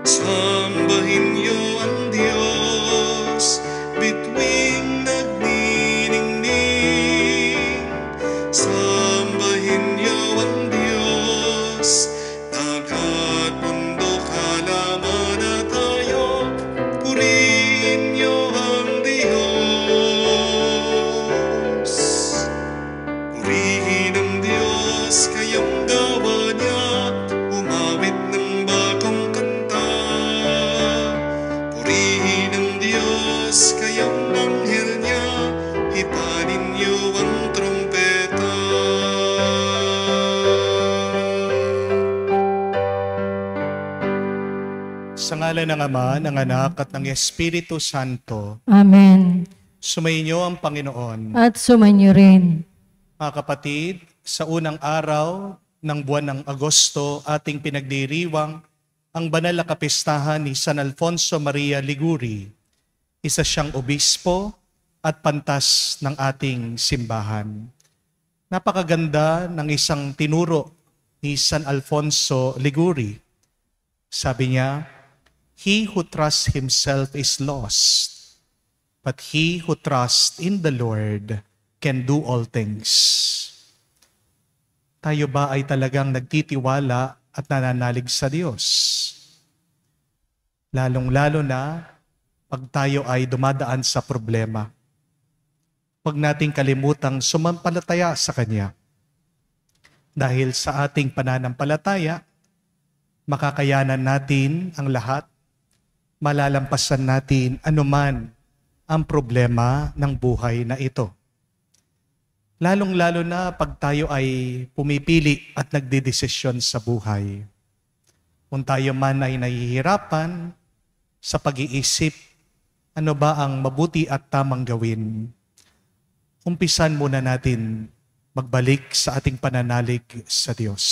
Sambahin niyo ang Diyos, bituing nagniningning. Sambahin niyo ang Diyos, dagat, bundok, halaman at hayop. Purihin niyo ang Diyos. Purihin ang Diyos, kayong gawa niya, umawit ng bagong kanta. Purihin ang Diyos, kayong anghel niya, hipanin niyo ang trumpeta. Sa ngalan ng Ama, ng Anak, at ng Espiritu Santo. Amen. Sumainyo ang Panginoon. At sumainyo rin. Mga kapatid, sa unang araw ng buwan ng Agosto, ating pinagdiriwang ang banal na kapistahan ni San Alfonso Maria Liguri. Isa siyang obispo at pantas ng ating simbahan. Napakaganda ng isang tinuro ni San Alfonso Liguri. Sabi niya, "He who trusts himself is lost, but he who trusts in the Lord can do all things." Tayo ba ay talagang nagtitiwala at nananalig sa Diyos? Lalong-lalo na pag tayo ay dumadaan sa problema. Huwag nating kalimutang sumampalataya sa Kanya. Dahil sa ating pananampalataya, makakayanan natin ang lahat, malalampasan natin anuman ang problema ng buhay na ito. Lalong-lalo na pag tayo ay pumipili at nagdedesisyon sa buhay. Kung tayo man ay nahihirapan sa pag-iisip, ano ba ang mabuti at tamang gawin? Umpisan muna natin magbalik sa ating pananalig sa Diyos.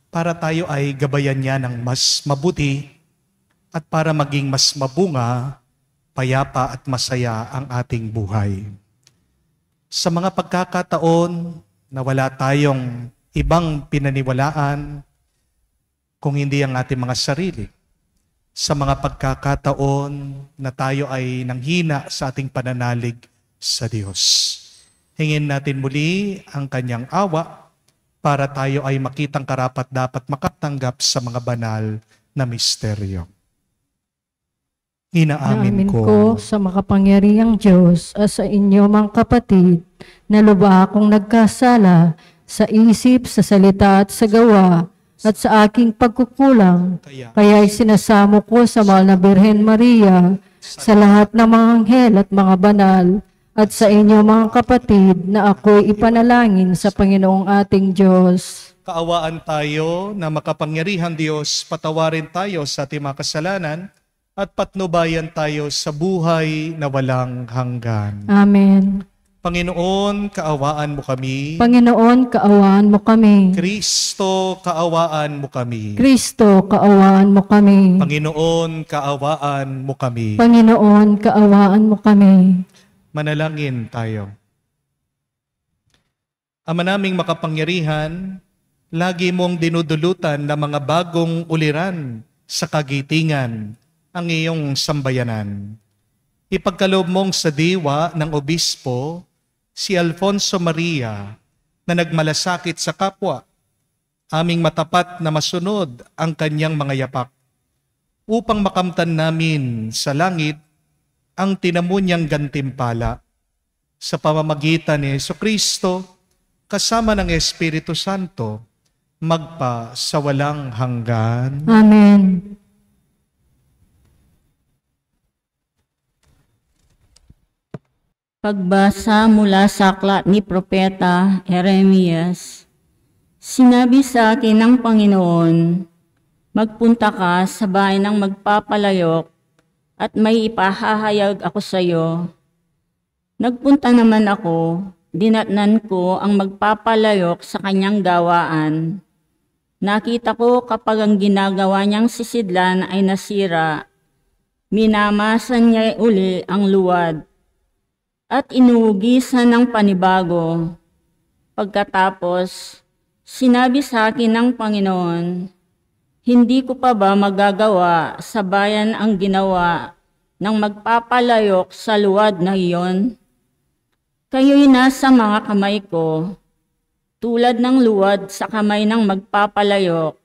Para tayo ay gabayan niya ng mas mabuti at para maging mas mabunga, payapa at masaya ang ating buhay. Sa mga pagkakataon na wala tayong ibang pinaniwalaan kung hindi ang ating mga sarili, sa mga pagkakataon na tayo ay nanghina sa ating pananalig sa Diyos, hingin natin muli ang Kanyang awa para tayo ay makitang karapat-dapat makatanggap sa mga banal na misteryo. Inaamin ko sa makapangyarihang Diyos at sa inyo mga kapatid na lubha akong nagkasala sa isip, sa salita at sa gawa at sa aking pagkukulang. Kaya'y sinasamo ko sa mahal na Birhen Maria, sa lahat ng mga anghel at mga banal, at sa inyo mga kapatid na ako'y ipanalangin sa Panginoong ating Diyos. Kaawaan tayo na makapangyarihang Diyos, patawarin tayo sa ating mga kasalanan at patnubayan tayo sa buhay na walang hanggan. Amen. Panginoon, kaawaan mo kami. Panginoon, kaawaan mo kami. Kristo, kaawaan mo kami. Kristo, kaawaan mo kami. Panginoon, kaawaan mo kami. Panginoon, kaawaan mo kami. Manalangin tayo. Ama naming makapangyarihan, lagi mong dinudulutan ng mga bagong uliran sa kagitingan ang iyong sambayanan. Ipagkaloob mong sa diwa ng obispo, si Alfonso Maria, na nagmalasakit sa kapwa, aming matapat na masunod ang kanyang mga yapak, upang makamtan namin sa langit ang tinamo niyang gantimpala sa pamamagitan ni Jesucristo, kasama ng Espiritu Santo, magpa sa walang hanggan. Amen. Pagbasa mula sa aklat ni Propeta Jeremias. Sinabi sa akin ng Panginoon, magpunta ka sa bahay ng magpapalayok at may ipahahayag ako sa iyo. Nagpunta naman ako, dinatnan ko ang magpapalayok sa kanyang gawaan. Nakita ko kapag ang ginagawa niyang sisidlan ay nasira, minamasan niya uli ang luwad at inuugisan ng panibago. Pagkatapos, sinabi sa akin ng Panginoon, Hindi ko pa ba magagawa sa bayan ang ginawa ng magpapalayok sa luwad na iyon? Kayo'y nasa mga kamay ko, tulad ng luwad sa kamay ng magpapalayok.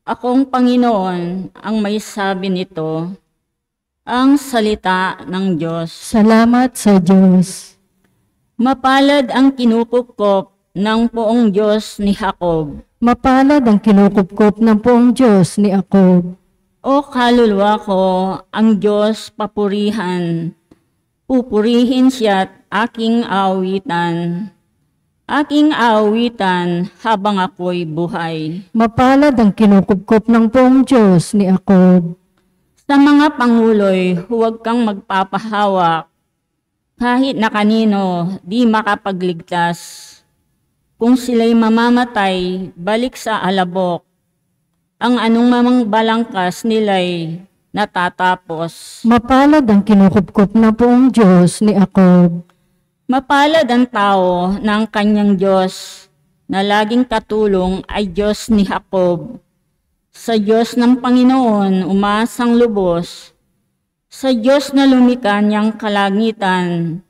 Akong Panginoon ang may sabi nito, ang salita ng Diyos. Salamat sa Diyos. Mapalad ang kinukupkop ng poong Diyos ni Jacob. Mapalad ang kinukupkop ng poong Diyos ni Jacob. O kaluluwa ko, ang Diyos papurihan. Pupurihin siya't aking aawitan. Aking aawitan habang ako'y buhay. Mapalad ang kinukupkop ng poong Diyos ni Jacob. Sa mga panguloy, huwag kang magpapahawak. Kahit na kanino, di makapagligtas. Kung sila'y mamamatay, balik sa alabok. Ang anong mamang balangkas nila'y natatapos. Mapalad ang kinukupkop ng poong Diyos ni Jacob. Mapalad ang tao ng kanyang Diyos, na laging katulong ay Diyos ni Jacob. Sa Diyos ng Panginoon, umasang lubos. Sa Diyos na lumikha niyang kalangitan,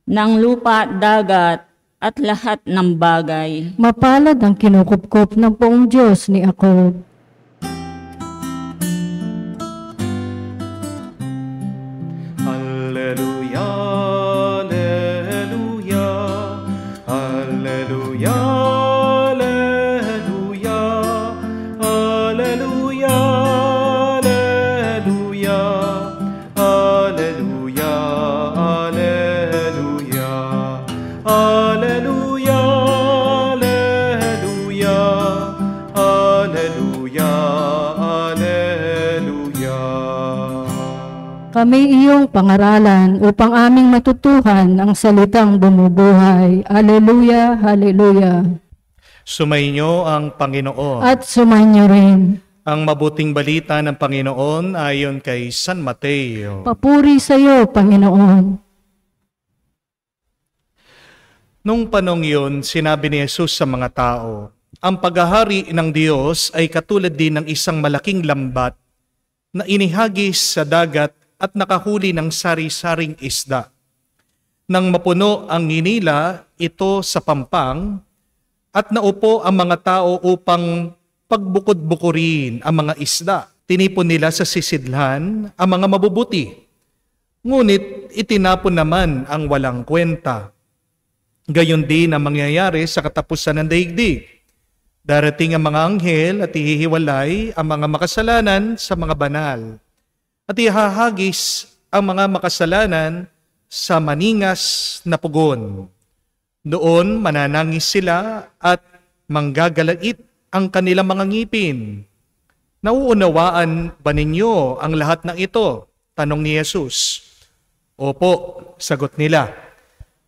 ng lupa at dagat, at lahat ng bagay. Mapalad ang kinukupkop ng poong Diyos ni Jacob. Alleluia, alleluia, alleluia, alleluia, alleluia, alleluia, alleluia, alleluia, alleluia, alleluia, alleluia, alleluia. Kami iyong pangaralan upang aming matutuhan ang salitang bumubuhay. Alleluia, Alleluia. Sumainyo ang Panginoon. At sumainyo rin. Ang mabuting balita ng Panginoon ayon kay San Mateo. Papuri sa iyo, Panginoon. Nung panong yun, sinabi ni Jesus sa mga tao, ang paghahari ng Diyos ay katulad din ng isang malaking lambat na inihagis sa dagat at nakahuli ng sari-saring isda. Nang mapuno ang nginila, ito sa pampang, at naupo ang mga tao upang pagbukod-bukurin ang mga isda. Tinipon nila sa sisidlan ang mga mabubuti. Ngunit itinapon naman ang walang kwenta. Gayon din ang mangyayari sa katapusan ng daigdig. Darating ang mga anghel at ihihiwalay ang mga makasalanan sa mga banal. At ihahagis ang mga makasalanan sa maningas na pugon. Doon mananangis sila at manggagalait ang kanilang mga ngipin. Nauunawaan ba ninyo ang lahat ng ito? Tanong ni Jesus. Opo, sagot nila.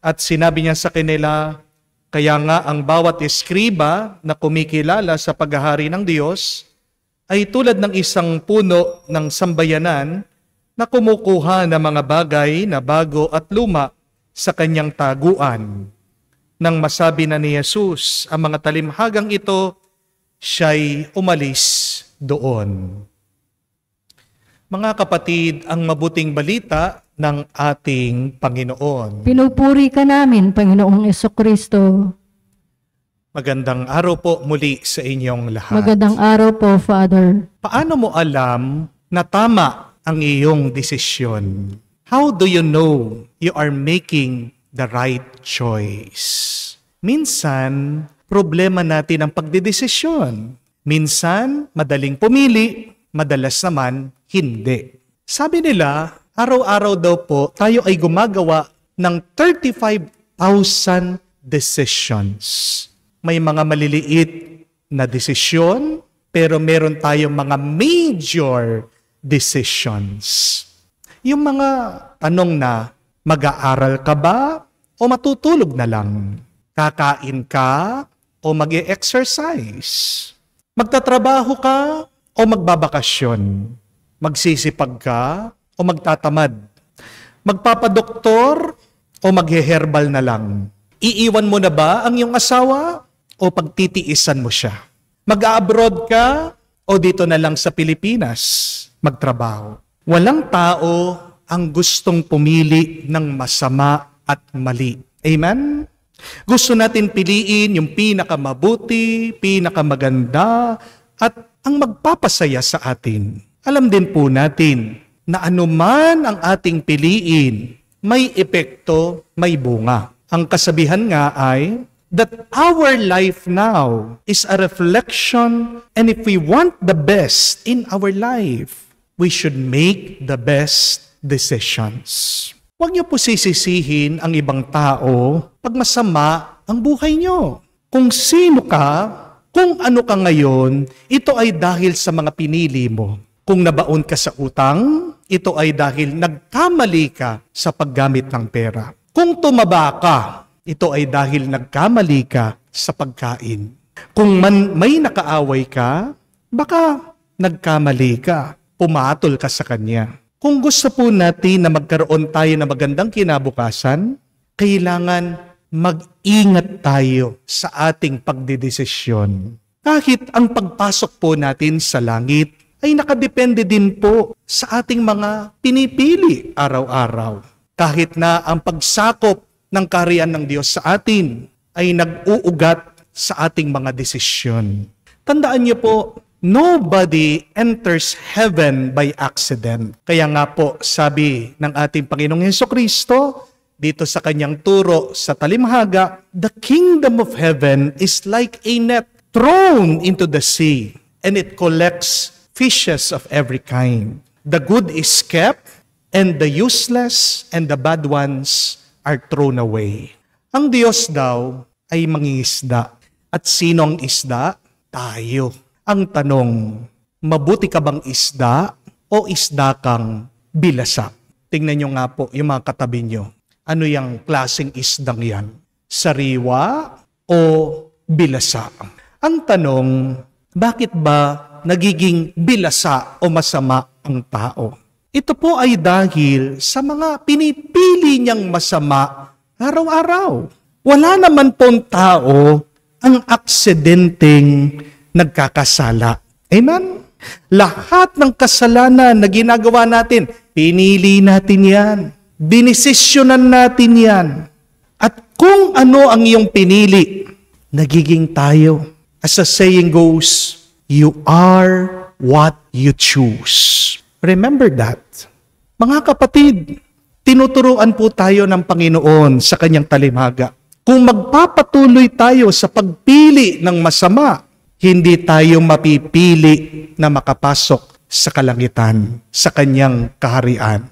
At sinabi niya sa kanila, kaya nga ang bawat eskriba na kumikilala sa paghahari ng Diyos ay tulad ng isang puno ng sambayanan na kumukuha ng mga bagay na bago at luma sa kanyang taguan. Nang masabi na ni Jesus ang mga talimhagang ito, siya'y umalis doon. Mga kapatid, ang mabuting balita ng ating Panginoon. Pinupuri ka namin, Panginoong Jesucristo. Magandang araw po muli sa inyong lahat. Magandang araw po, Father. Paano mo alam na tama ang iyong desisyon? How do you know you are making the right choice? Minsan, problema natin ang pagdedesisyon. Minsan, madaling pumili, madalas naman, hindi. Sabi nila, araw-araw daw po, tayo ay gumagawa ng 35,000 decisions. May mga maliliit na desisyon, pero meron tayong mga major decisions. Yung mga tanong na, mag-aaral ka ba o matutulog na lang? Kakain ka o mag-e-exercise? Magtatrabaho ka o magbabakasyon? Magsisipag ka o magtatamad? Magpapadoktor o maghe-herbal na lang? Iiwan mo na ba ang iyong asawa o pagtitiisan mo siya? Mag-abroad ka o dito na lang sa Pilipinas magtrabaho. Walang tao ang gustong pumili ng masama at mali. Amen? Gusto natin piliin yung pinakamabuti, pinakamaganda, at ang magpapasaya sa atin. Alam din po natin na anuman ang ating piliin, may epekto, may bunga. Ang kasabihan nga ay that our life now is a reflection, and if we want the best in our life, we should make the best decisions. Huwag niyo po sisisihin ang ibang tao pag masama ang buhay niyo. Kung sino ka, kung ano ka ngayon, ito ay dahil sa mga pinili mo. Kung nabaon ka sa utang, ito ay dahil nagkamali ka sa paggamit ng pera. Kung tumaba ka, ito ay dahil nagkamali ka sa pagkain. Kung may nakaaway ka, baka nagkamali ka, pumatol ka sa kanya. Kung gusto po natin na magkaroon tayo ng magandang kinabukasan, kailangan mag-ingat tayo sa ating pagdedesisyon. Kahit ang pagpasok po natin sa langit ay nakadepende din po sa ating mga pinipili araw-araw. Kahit na ang pagsakop ng kaharian ng Diyos sa atin ay nag-uugat sa ating mga desisyon. Tandaan niyo po, nobody enters heaven by accident. Kaya nga po, sabi ng ating Panginoong Hesukristo, dito sa kanyang turo sa talimhaga, the kingdom of heaven is like a net thrown into the sea, and it collects fishes of every kind. The good is kept, and the useless and the bad ones are thrown away. Ang Diyos daw ay mangingisda. At sino ang isda? Tayo. Ang tanong, mabuti ka bang isda o isda kang bilasa? Tingnan nyo nga po yung mga katabi nyo. Ano yung klaseng isdang yan? Sariwa o bilasa? Ang tanong, bakit ba nagiging bilasa o masama ang tao? Ito po ay dahil sa mga pinipili niyang masama araw-araw. Wala naman pong tao ang aksidenteng nagkakasala. Amen? Lahat ng kasalanan na ginagawa natin, pinili natin yan. Dinesisyonan natin yan. At kung ano ang iyong pinili, nagiging tayo. As the saying goes, you are what you choose. Remember that. Mga kapatid, tinuturuan po tayo ng Panginoon sa kanyang talimhaga. Kung magpapatuloy tayo sa pagpili ng masama, hindi tayo mapipili na makapasok sa kalangitan, sa kanyang kaharian.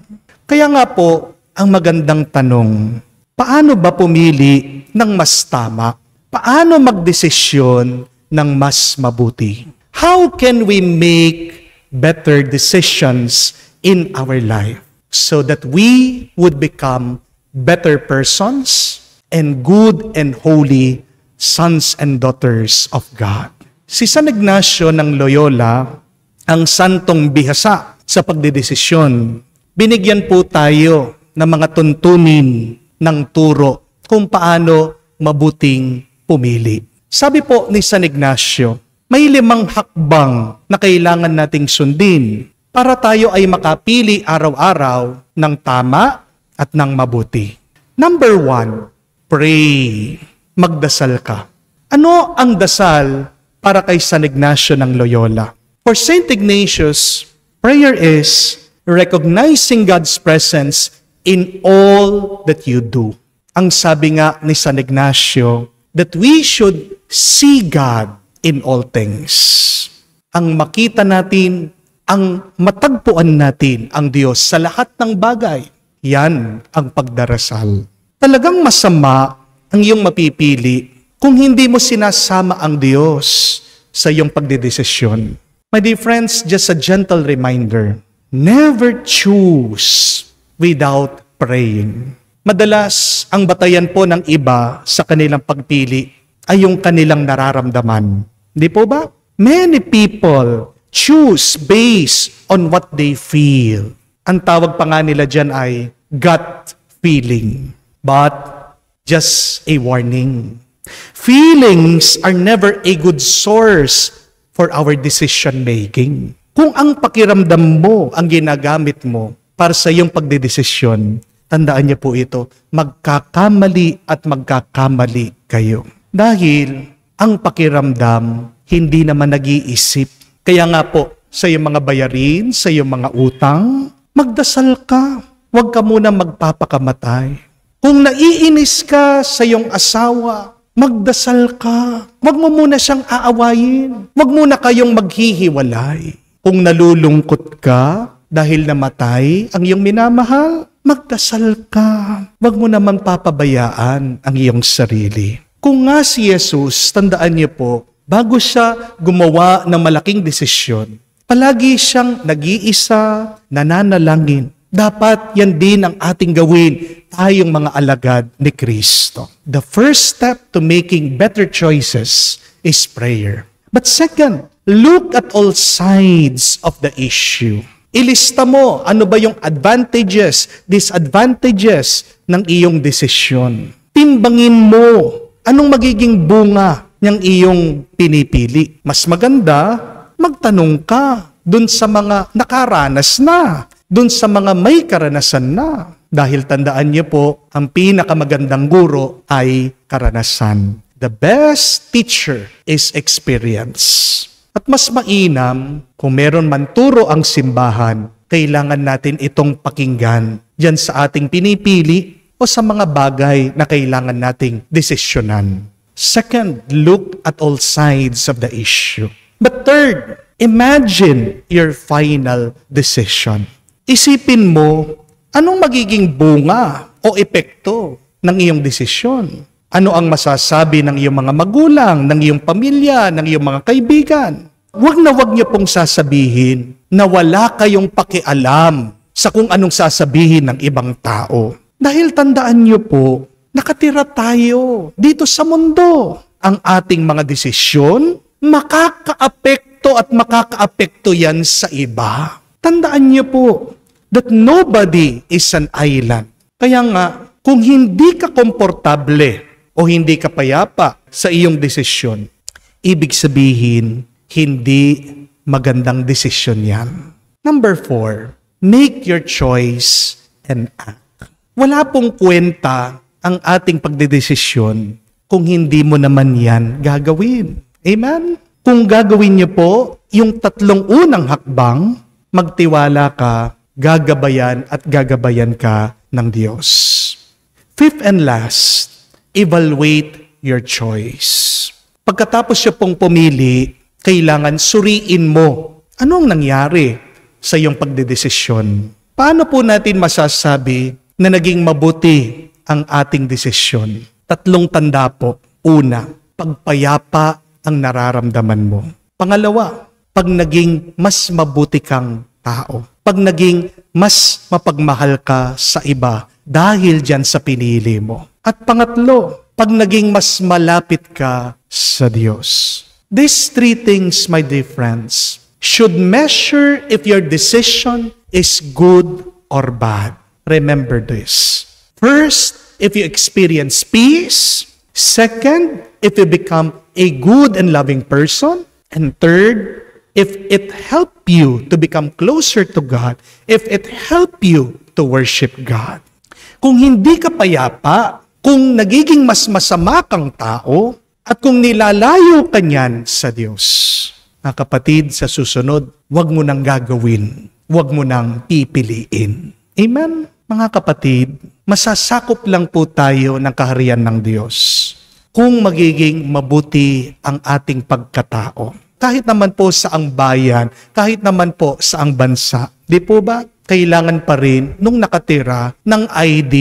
Kaya nga po, ang magandang tanong, paano ba pumili ng mas tama? Paano magdesisyon ng mas mabuti? How can we make better decisions in our life so that we would become better persons and good and holy sons and daughters of God? Si San Ignacio ng Loyola, ang santong bihasa sa pagdedesisyon, binigyan po tayo ng mga tuntunin ng turo kung paano mabuting pumili. Sabi po ni San Ignacio, may 5 hakbang na kailangan nating sundin para tayo ay makapili araw-araw ng tama at ng mabuti. Number 1, pray. Magdasal ka. Ano ang dasal para kay San Ignacio ng Loyola? For Saint Ignatius, prayer is recognizing God's presence in all that you do. Ang sabi nga ni San Ignacio, that we should see God in all things. Ang makita natin, ang matagpuan natin ang Diyos sa lahat ng bagay. Yan ang pagdarasal. Talagang masama ang iyong mapipili kung hindi mo sinasama ang Diyos sa iyong pagdedesisyon. My dear friends, just a gentle reminder, never choose without praying. Madalas, ang batayan po ng iba sa kanilang pagpili ay yung kanilang nararamdaman. Di po ba? Many people choose based on what they feel. Ang tawag pa nga nila dyan ay gut feeling. But, just a warning. Feelings are never a good source for our decision making. Kung ang pakiramdam mo ang ginagamit mo para sa iyong pagdedesisyon, tandaan niyo po ito, magkakamali at magkakamali kayo. Dahil ang pakiramdam, hindi naman nag-iisip. Kaya nga po, sa iyong mga bayarin, sa iyong mga utang, magdasal ka. Huwag ka muna magpapakamatay. Kung naiinis ka sa iyong asawa, magdasal ka. Huwag mo muna siyang aawayin. Huwag muna kayong maghihiwalay. Kung nalulungkot ka dahil namatay ang iyong minamahal, magdasal ka. Huwag mo naman papabayaan ang iyong sarili. Kung nga si Jesus, tandaan niyo po, bago siya gumawa ng malaking desisyon, palagi siyang nag-iisa, nananalangin. Dapat yan din ang ating gawin, tayong mga alagad ni Kristo. The first step to making better choices is prayer. But second, look at all sides of the issue. Ilista mo ano ba yung advantages, disadvantages ng iyong desisyon. Timbangin mo anong magiging bunga ng iyong pinipili. Mas maganda, magtanong ka dun sa mga nakaranas na, dun sa mga may karanasan na. Dahil tandaan niyo po, ang pinakamagandang guro ay karanasan. The best teacher is experience. At mas mainam, kung meron man turo ang simbahan, kailangan natin itong pakinggan diyan sa ating pinipili o sa mga bagay na kailangan nating desisyonan. Second, look at all sides of the issue. But third, imagine your final decision. Isipin mo, anong magiging bunga o epekto ng iyong desisyon? Ano ang masasabi ng iyong mga magulang, ng iyong pamilya, ng iyong mga kaibigan? Huwag niyo pong sasabihin na wala kayong pakialam sa kung anong sasabihin ng ibang tao. Dahil tandaan niyo po, nakatira tayo dito sa mundo. Ang ating mga desisyon, makakaapekto at makakaapekto yan sa iba. Tandaan niyo po that nobody is an island. Kaya nga, kung hindi ka komportable o hindi ka payapa sa iyong desisyon, ibig sabihin, hindi magandang desisyon yan. Number 4, make your choice and act. Wala pong kwenta ang ating pagdedesisyon kung hindi mo naman yan gagawin. Amen? Kung gagawin niyo po yung 3 unang hakbang, magtiwala ka, gagabayan at gagabayan ka ng Diyos. 5th and last, evaluate your choice. Pagkatapos siya pong pumili, kailangan suriin mo anong nangyari sa iyong pagdedesisyon. Paano po natin masasabi na naging mabuti ang ating desisyon? 3 tanda po. Una, pagpayapa ang nararamdaman mo. Pangalawa, pag naging mas mabuti kang tao. Pag naging mas mapagmahal ka sa iba dahil dyan sa pinili mo. At pangatlo, pag naging mas malapit ka sa Diyos. These 3 things, my dear friends, should measure if your decision is good or bad. Remember this. First, if you experience peace. Second, if you become a good and loving person. And third, if it help you to become closer to God. If it help you to worship God. Kung hindi ka payapa, kung nagiging mas masama kang tao, at kung nilalayo ka niyan sa Diyos, mga kapatid, sa susunod, huwag mo nang gagawin. Huwag mo nang pipiliin. Amen? Mga kapatid, masasakop lang po tayo ng kaharian ng Diyos kung magiging mabuti ang ating pagkatao. Kahit naman po sa ang bayan, kahit naman po sa ang bansa. Di po ba? Kailangan pa rin nung nakatira ng ID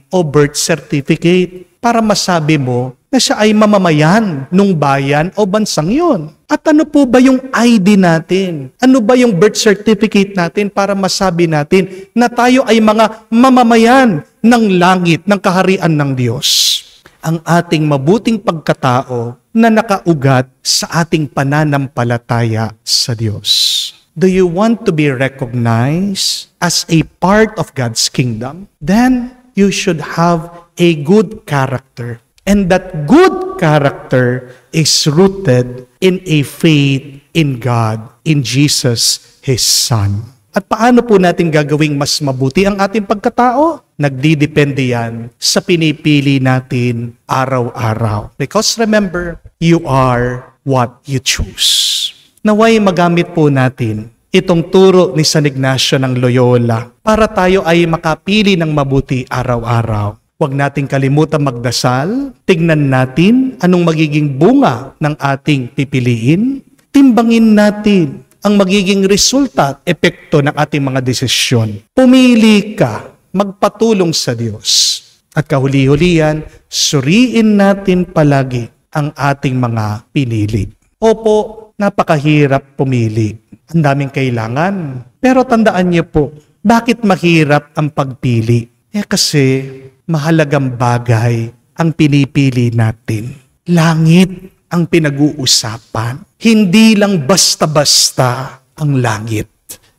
o birth certificate para masabi mo na siya ay mamamayan nung bayan o bansang yon. At ano po ba yung ID natin? Ano ba yung birth certificate natin para masabi natin na tayo ay mga mamamayan ng langit, ng kaharian ng Diyos? Ang ating mabuting pagkatao na nakaugat sa ating pananampalataya sa Diyos. Do you want to be recognized as a part of God's kingdom? Then you should have a good character. And that good character is rooted in a faith in God, in Jesus, His Son. At paano po natin gagawing mas mabuti ang ating pagkatao? Nagdidepende yan sa pinipili natin araw-araw. Because remember, you are what you choose. Naway magamit po natin itong turo ni San Ignacio ng Loyola para tayo ay makapili ng mabuti araw-araw. Huwag nating kalimutan magdasal, tignan natin anong magiging bunga ng ating pipiliin, timbangin natin ang magiging resulta at epekto ng ating mga desisyon. Pumili ka, magpatulong sa Diyos. At kahuli-hulihan, suriin natin palagi ang ating mga pinili. Opo, napakahirap pumili. Ang daming kailangan. Pero tandaan niyo po, bakit mahirap ang pagpili? Kasi mahalagang bagay ang pinipili natin. Langit ang pinag-uusapan. Hindi lang basta-basta ang langit.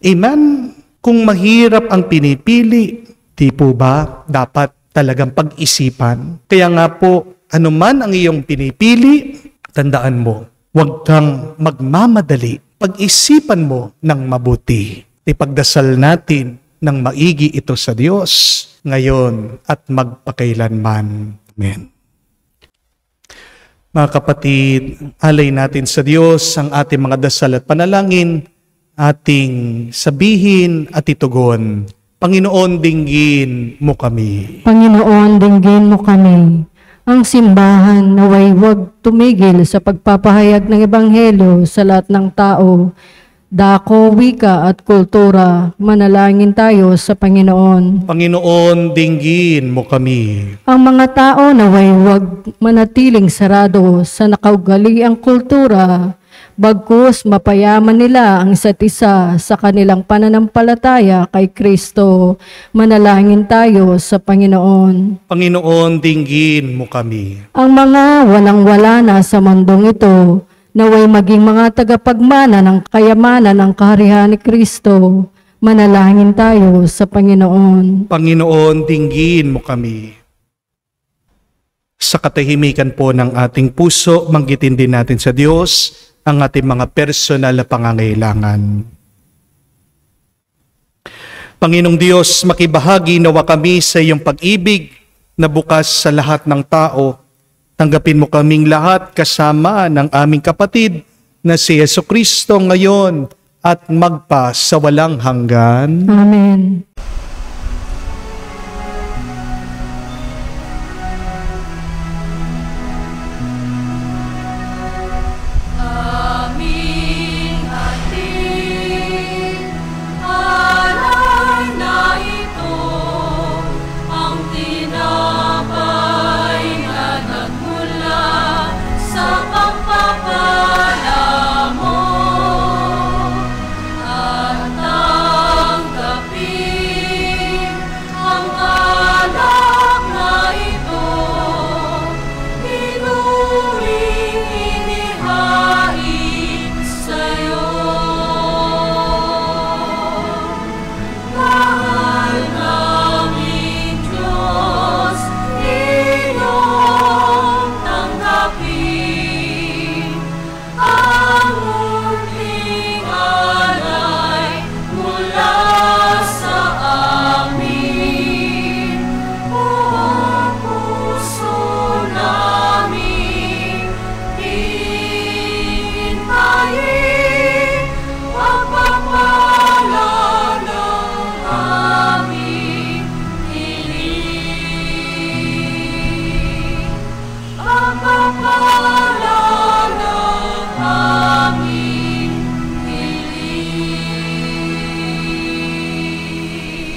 Amen? Kung mahirap ang pinipili, di po ba dapat talagang pag-isipan? Kaya nga po, anuman ang iyong pinipili, tandaan mo, huwag kang magmamadali. Pag-isipan mo ng mabuti. Ipagdasal natin ng maigi ito sa Diyos ngayon at magpakailanman. Amen. Mga kapatid, alay natin sa Diyos ang ating mga dasal at panalangin, ating sabihin at itugon. Panginoon, dinggin mo kami. Panginoon, dinggin mo kami. Ang simbahan naway huwag tumigil sa pagpapahayag ng Ebanghelyo sa lahat ng tao. Dako, wika at kultura, manalangin tayo sa Panginoon. Panginoon, dinggin mo kami. Ang mga tao naway huwag manatiling sarado sa nakaugaliang kultura, bagkus mapayaman nila ang isa't isa sa kanilang pananampalataya kay Kristo. Manalangin tayo sa Panginoon. Panginoon, dinggin mo kami. Ang mga walang-wala na sa mundong ito, naway maging mga tagapagmana ng kayamanan ng kaharian ni Kristo. Manalangin tayo sa Panginoon. Panginoon, dinggin mo kami. Sa katahimikan po ng ating puso, manggitin din natin sa Diyos ang ating mga personal na pangangailangan. Panginoong Diyos, makibahagi nawa kami sa iyong pag-ibig na bukas sa lahat ng tao. Tanggapin mo kaming lahat kasama ng aming kapatid na si Jesucristo ngayon at magpa sa walang hanggan. Amen.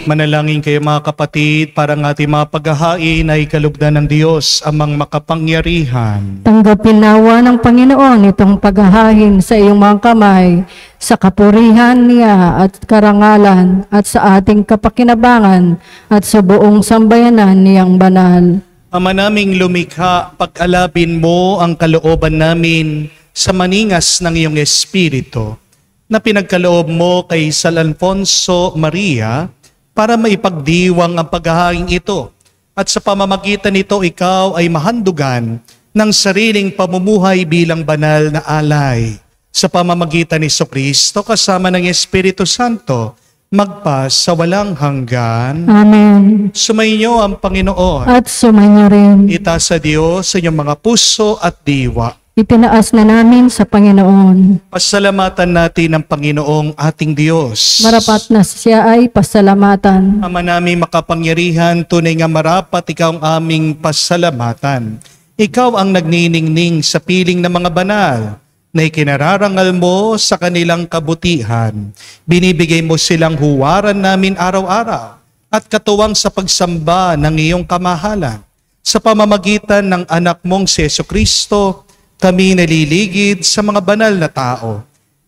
Manalangin kayo mga kapatid para ang ating mga paghahain ay kalugdan ng Diyos amang makapangyarihan. Tanggapin nawa ng Panginoon itong paghahain sa iyong mga kamay, sa kapurihan niya at karangalan at sa ating kapakinabangan at sa buong sambayanan niyang banal. Ama naming lumikha, pag-alabin mo ang kalooban namin sa maningas ng iyong Espiritu na pinagkaloob mo kay San Alfonso Maria para maipagdiwang ang paghahain ito. At sa pamamagitan nito, ikaw ay mahandugan ng sariling pamumuhay bilang banal na alay sa pamamagitan ni Jesucristo kasama ng Espiritu Santo, magpa sa walang hanggan. Amen. Sumainyo ang Panginoon. At sumainyo rin. Itaas sa Diyos sa inyong mga puso at diwa. Itinaas na namin sa Panginoon. Pasalamatan natin ang Panginoong ating Diyos. Marapat na siya ay pasalamatan. Ama namin makapangyarihan, tunay nga marapat ikaw ang aming pasalamatan. Ikaw ang nagniningning sa piling ng mga banal na ikinararangal mo sa kanilang kabutihan. Binibigay mo silang huwaran namin araw-araw at katuwang sa pagsamba ng iyong kamahalan. Sa pamamagitan ng anak mong si Jesucristo, kami naliligid sa mga banal na tao.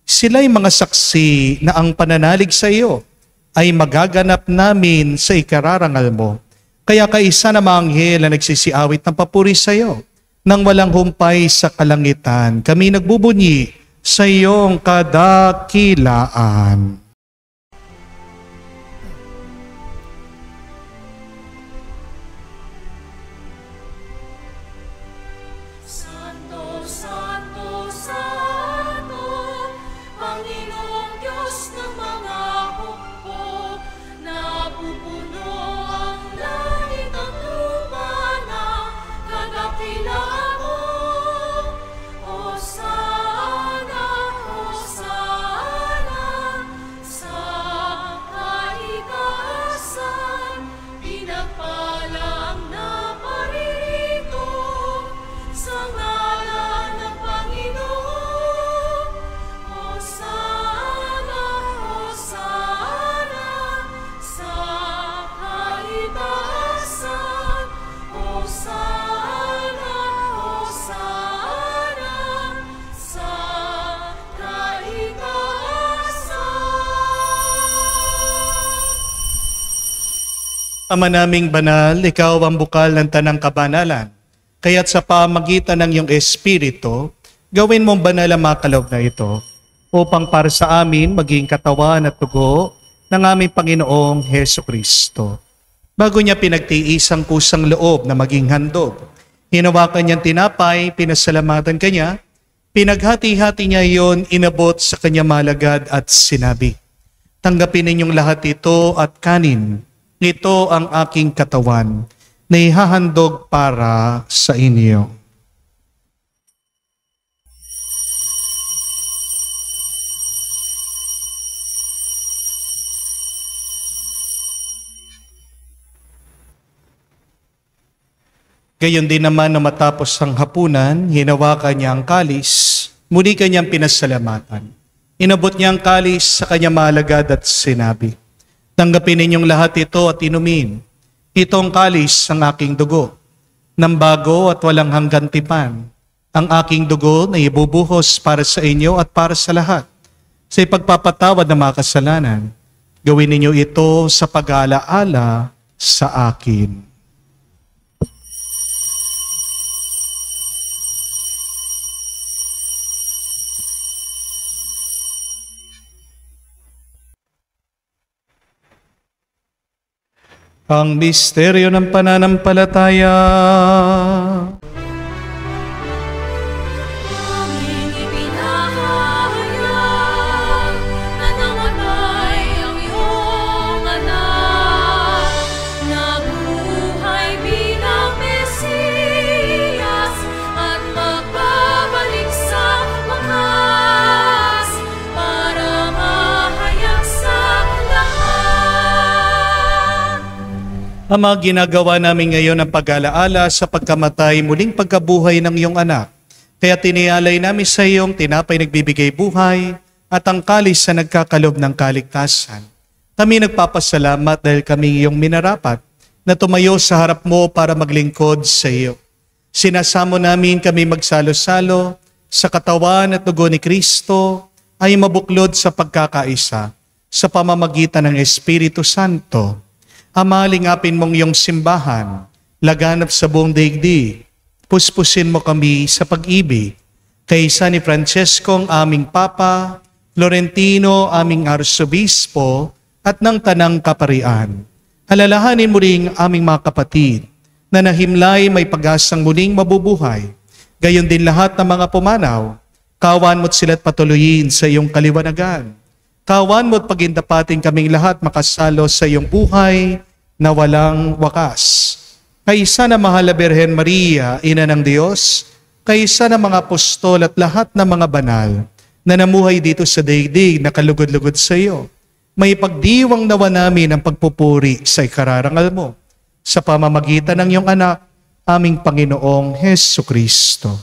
Sila'y mga saksi na ang pananalig sa iyo ay magaganap namin sa ikararangal mo. Kaya kaisa na mga anghel na nagsisiawit ng papuri sa iyo, nang walang humpay sa kalangitan, kami nagbubunyi sa iyong kadakilaan. Santo, Santo, Santo, Panginoong Diyos ng mga hukbo, napupuno ang langit at lupa ng kadakilaan mo. Hosana, Hosana, sa kaitaasan, pinagpala ang naparirito sa ngalan ng Panginoon. Hosana, Hosana, sa kaitaasan. Hosana, Hosana, sa kaitaasan. Ama naming banal, ikaw ang bukal ng tanang kabanalan. Kaya't sa pamagitan ng iyong Espiritu, gawin mong banal ang mga kaloob na ito upang para sa amin maging katawan at dugo ng aming Panginoong Heso Kristo. Bago niya pinagtiis ang kusang loob na maging handog, hinawakan niyang tinapay, pinasalamatan kanya, pinaghati-hati niya iyon, inabot sa kanya malagad at sinabi, "Tanggapin ninyong lahat ito at kanin. Ito ang aking katawan na ihahandog para sa inyo." Gayon din naman na matapos ang hapunan, hinawakan niya ang kalis, muli kanyang pinasalamatan. Inabot niya ang kalis sa kanyang maalagad at sinabi, "Tanggapin ninyong lahat ito at inumin. Ito ang kalis ng aking dugo, ng bago at walang hanggan tipan. Ang aking dugo na ibubuhos para sa inyo at para sa lahat. Sa ipagpapatawad ng mga kasalanan, gawin ninyo ito sa pag-aalaala sa akin." Ang misteryo ng pananampalataya. Aming ipinahayag na namatay ang iyong anak, nabuhay bilang Mesiyas at magbabalik sa wakas para mahayag sa lahat. Ama, ginagawa namin ngayon ang pag-alaala sa pagkamatay, muling pagkabuhay ng iyong anak. Kaya tinialay namin sa iyong tinapay nagbibigay buhay at ang kalis sa nagkakalob ng kaligtasan. Kami nagpapasalamat dahil kami iyong minarapat na tumayo sa harap mo para maglingkod sa iyo. Sinasamo namin kami magsalo-salo sa katawan at dugo ni Kristo ay mabuklod sa pagkakaisa sa pamamagitan ng Espiritu Santo. Ama, lingapin mong iyong simbahan, laganap sa buong daigdig. Puspusin mo kami sa pag-ibig. Kaysa ni Francesco ang aming Papa, Florentino aming Arsobispo, at ng Tanang Kaparian. Alalahanin mo rin aming mga kapatid na nahimlay may pag-asang muling mabubuhay. Gayon din lahat ng mga pumanaw, kawan mo't sila't patuloyin sa iyong kaliwanagan. Kawan mo't pagindapatin kaming lahat makasalo sa iyong buhay na walang wakas. Kaysa na mahal na Birhen Maria, Ina ng Diyos, kaysa na mga apostol at lahat ng mga banal na namuhay dito sa daigdig na kalugod-lugod sa iyo, may pagdiwang nawa namin ang pagpupuri sa ikararangal mo sa pamamagitan ng iyong anak, aming Panginoong Hesu Kristo.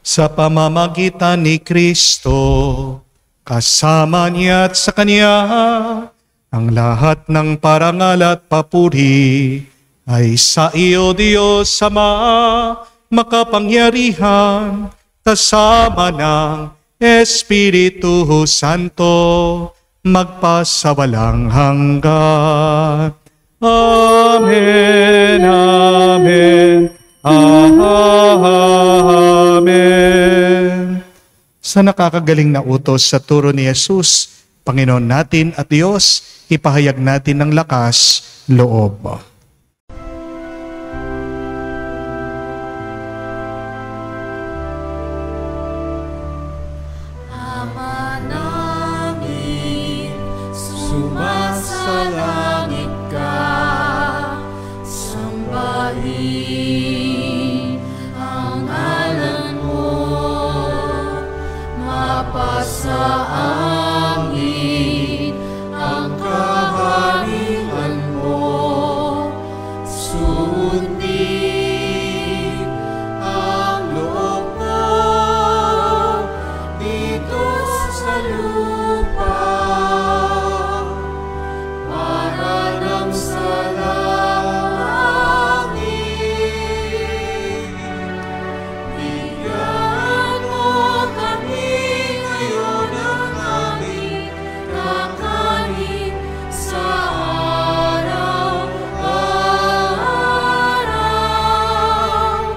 Sa pamamagitan ni Kristo, kasama niya at sa Kanya, ang lahat ng parangal at papuri ay sa iyo, Diyos Ama, makapangyarihan, kasama ng Espiritu Santo, magpasawalang hanggan. Amen, amen, amen. Sa nakakagaling na utos sa turo ni Jesus, Panginoon natin at Diyos, ipahayag natin ng lakas loob. Ama namin, sumasalangit ka, sambahin ang ngalan mo, mapasa amin ang kaharian mo, sundin ang loob mo dito sa lupa para lang sa langit. Bigyan mo kami ngayon ng aming kakanin sa araw-araw,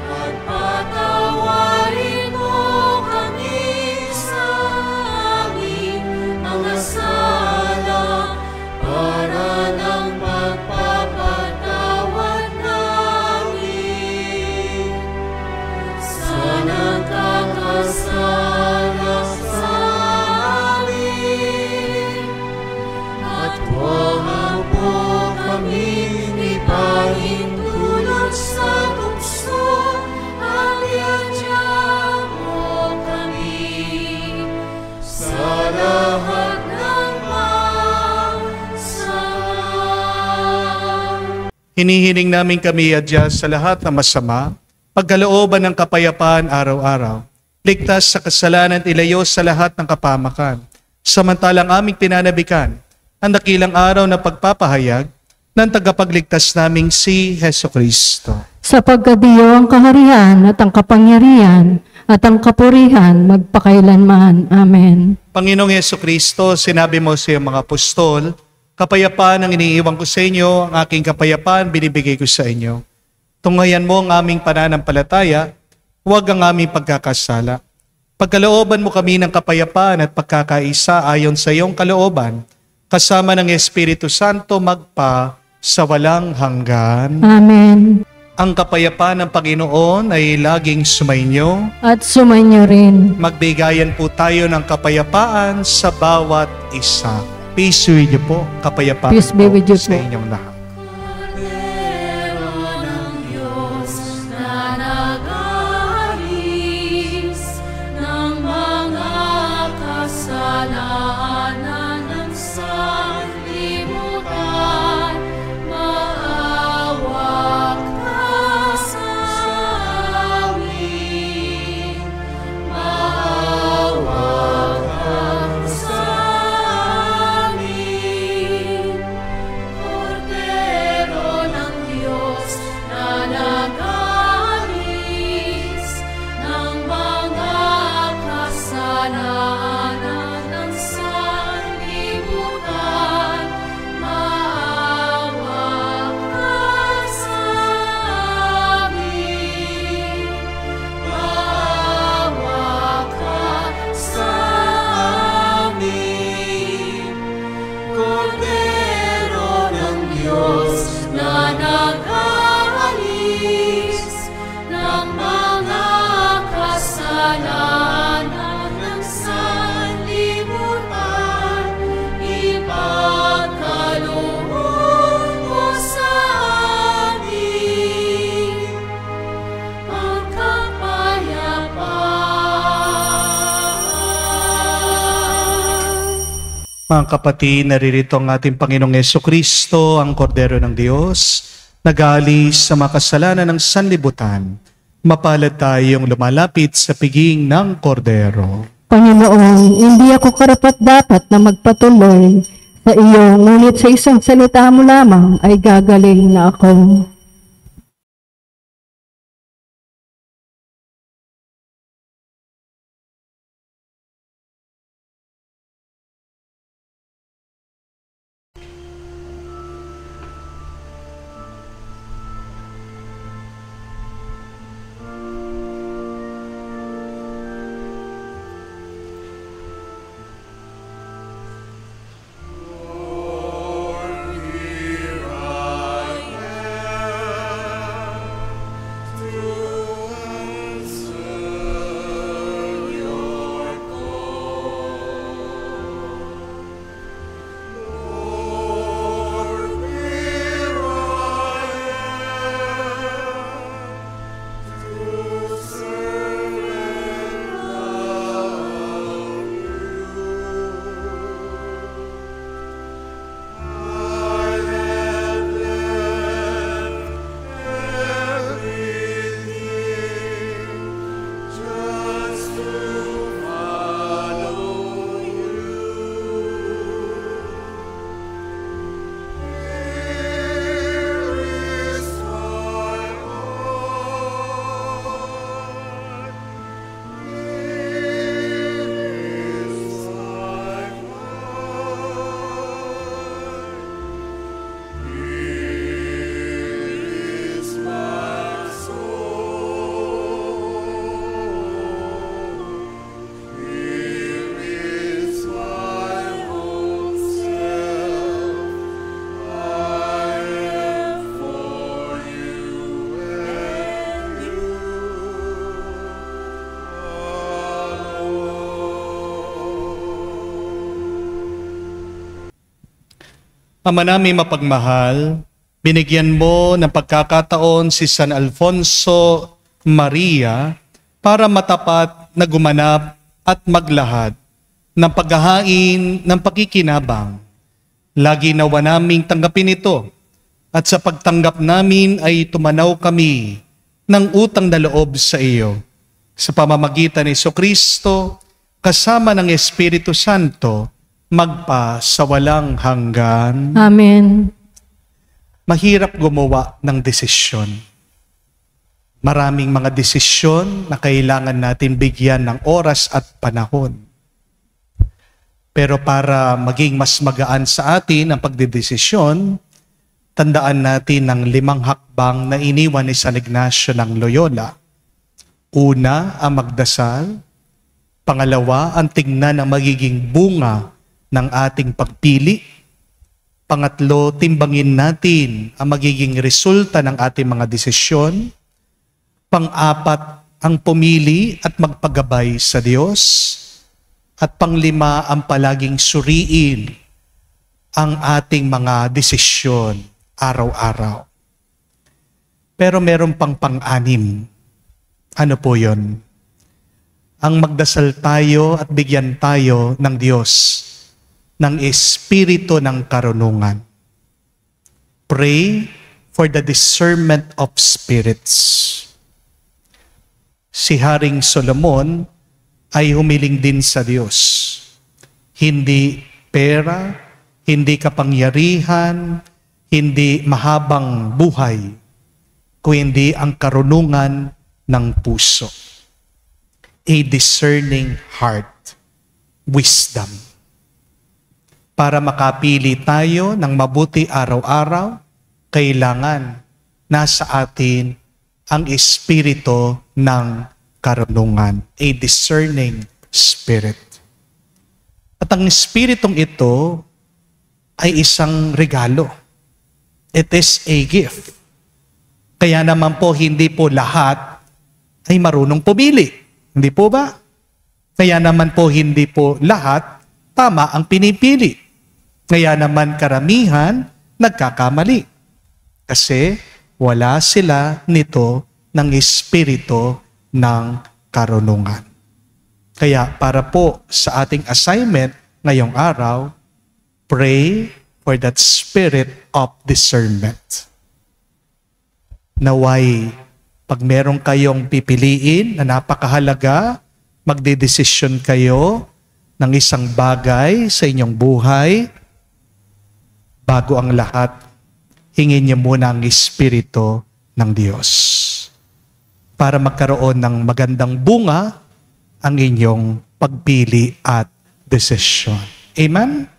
at patawarin mo kami sa aming mga sala para ng pagpapatawad namin sa nagkakasala sa amin. At huwag mo kaming ipahintulot sa tukso, at iadya mo kami sa lahat ng masama. Hinihiling namin kami adya sa lahat ng masama, pagkalooban ng kapayapaan araw-araw, ligtas sa kasalanan at ilayo sa lahat ng kapamakan, samantalang aming pinanabikan ang dakilang araw na pagpapahayag ng tagapagligtas naming si Hesu Kristo. Sapagkat iyo ang kaharian at ang kapangyarihan at ang kapurihan magpakailanman. Amen. Panginoong Hesu Kristo, sinabi mo sa iyong mga apostol, kapayapaan ang iniiwan ko sa inyo, ang aking kapayapaan binibigay ko sa inyo. Tunghayan mo ang aming pananampalataya, huwag ang aming pagkakasala. Pagkalooban mo kami ng kapayapaan at pagkakaisa ayon sa iyong kalooban, kasama ng Espiritu Santo magpa sa walang hanggan. Amen. Ang kapayapaan ng Panginoon ay laging sumainyo. At sumainyo rin. Magbigayan po tayo ng kapayapaan sa bawat isa. Peace with you po. Kapayapaan Peace be po with you sa po. inyong lahat. Kordero ng Diyos na nag-aalis ng mga kasalanan ng sanlibutan, maawa ka sa amin. Maawa ka sa amin. Kordero Mga kapatid, naririto ang ating Panginoong Jesucristo, ang Kordero ng Diyos, nag-aalis sa mga kasalanan ng sanlibutan. Mapalad tayong lumalapit sa piging ng Kordero. Panginoon, hindi ako karapat-dapat na magpatuloy sa iyo, ngunit sa isang salita mo lamang ay gagaling na ako. Ama namin mapagmahal, binigyan mo ng pagkakataon si San Alfonso Maria para matapat na gumanap at maglahad ng paghahain ng pakikinabang. Lagi nawa naming tanggapin ito at sa pagtanggap namin ay tumanaw kami ng utang na loob sa iyo. Sa pamamagitan ni Jesucristo, kasama ng Espiritu Santo, magpa sa walang hanggan. Amen. Mahirap gumawa ng desisyon. Maraming mga desisyon na kailangan natin bigyan ng oras at panahon. Pero para maging mas magaan sa atin ang pagdedesisyon, tandaan natin ang 5 hakbang na iniwan ni San Ignacio ng Loyola. Una, ang magdasal. Pangalawa, ang tingnan ang magiging bunga ng ating pagpili. Pangatlo, timbangin natin ang magiging resulta ng ating mga desisyon. Pang-apat, ang pumili at magpagabay sa Diyos. At panglima, ang palaging suriin ang ating mga desisyon araw-araw. Pero meron pang pang-anim. Ano po yun? Ang magdasal tayo at bigyan tayo ng Diyos ng espiritu ng karunungan. Pray for the discernment of spirits. Si Haring Solomon ay humiling din sa Diyos. Hindi pera, hindi kapangyarihan, hindi mahabang buhay, kundi ang karunungan ng puso. A discerning heart, wisdom. Para makapili tayo ng mabuti araw-araw, kailangan nasa atin ang espiritu ng karunungan, a discerning spirit. At ang espiritong ito ay isang regalo. It is a gift. Kaya naman po hindi po lahat ay marunong pumili. Hindi po ba? Kaya naman po hindi po lahat tama ang pinipili. Kaya naman karamihan nagkakamali. Kasi wala sila nito ng espiritu ng karunungan. Kaya para po sa ating assignment ngayong araw, Pray for that spirit of discernment. Naway, pag meron kayong pipiliin na napakahalaga, magdedesisyon kayo ng isang bagay sa inyong buhay, bago ang lahat, hingin niyo muna ang Espiritu ng Diyos para magkaroon ng magandang bunga ang inyong pagpili at desisyon. Amen?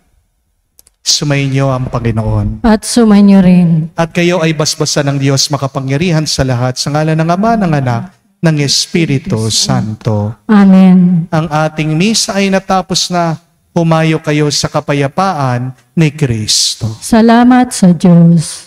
Sumayin niyo ang Panginoon. At sumainyo rin. At kayo ay basbasan ng Diyos makapangyarihan sa lahat sa ngalan ng Ama, ng Anak, ng Espiritu Santo. Amen. Ang ating misa ay natapos na. Humayo kayo sa kapayapaan ni Kristo. Salamat sa Diyos.